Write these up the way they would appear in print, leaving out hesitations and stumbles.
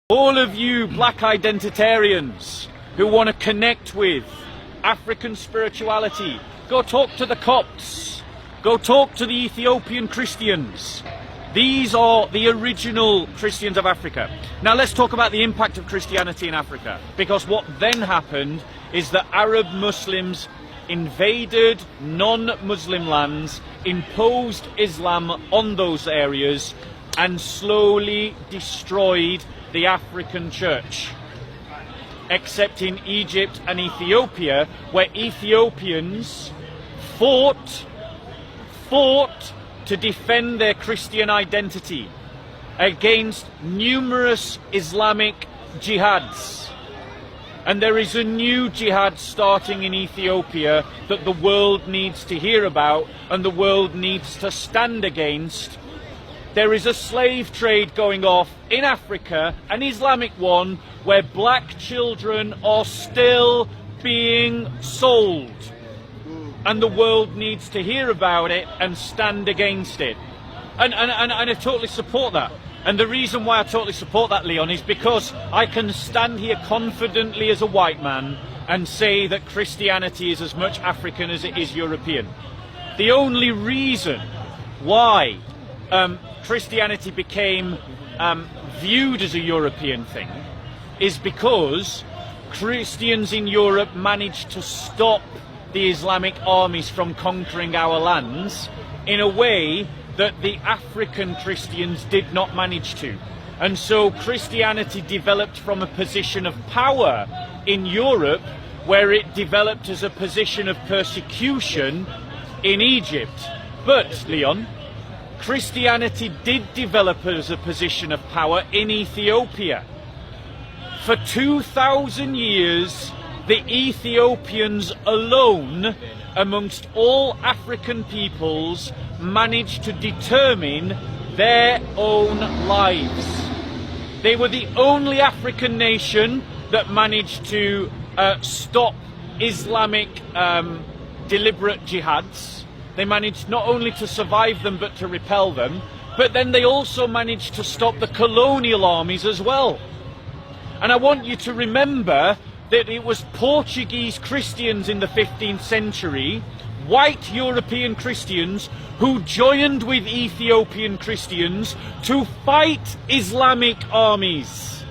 All of you black identitarians who want to connect with African spirituality, go talk to the Copts, go talk to the Ethiopian Christians. These are the original Christians of Africa. Now let's talk about the impact of Christianity in Africa, because what then happened is that Arab Muslims invaded non-Muslim lands, imposed Islam on those areas, and slowly destroyed the African church, except in Egypt and Ethiopia, where Ethiopians fought to defend their Christian identity against numerous Islamic jihads. And there is a new jihad starting in Ethiopia that the world needs to hear about and the world needs to stand against. There is a slave trade going off in Africa, an Islamic one, where black children are still being sold. And the world needs to hear about it and stand against it. And I totally support that. And the reason why I totally support that, Leon, is because I can stand here confidently as a white man and say that Christianity is as much African as it is European. The only reason why Christianity became viewed as a European thing is because Christians in Europe managed to stop the Islamic armies from conquering our lands in a way that the African Christians did not manage to. And so Christianity developed from a position of power in Europe, where it developed as a position of persecution in Egypt. But, Leon, Christianity did develop as a position of power in Ethiopia. For 2,000 years, the Ethiopians alone, amongst all African peoples, managed to determine their own lives. They were the only African nation that managed to stop Islamic deliberate jihads. They managed not only to survive them but to repel them, but then they also managed to stop the colonial armies as well. And I want you to remember that it was Portuguese Christians in the 15th century, white European Christians, who joined with Ethiopian Christians to fight Islamic armies.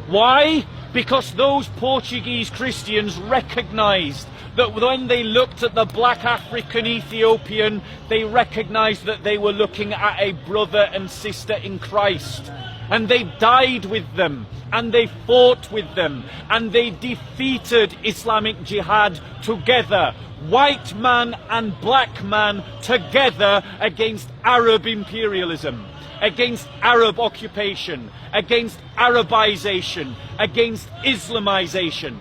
Why? Because those Portuguese Christians recognized that when they looked at the black African Ethiopian, they recognized that they were looking at a brother and sister in Christ. And they died with them, and they fought with them, and they defeated Islamic jihad together. White man and black man together against Arab imperialism, against Arab occupation, against Arabization, against Islamization.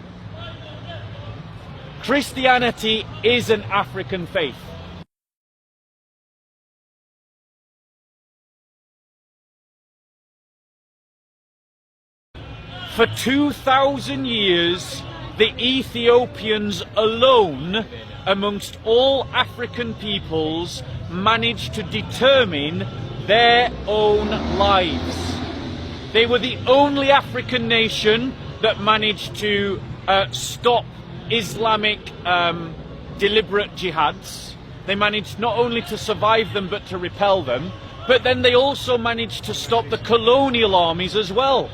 Christianity is an African faith. For 2,000 years, the Ethiopians alone, amongst all African peoples, managed to determine their own lives. They were the only African nation that managed to stop Islamic deliberate jihads. They managed not only to survive them but to repel them, but then they also managed to stop the colonial armies as well.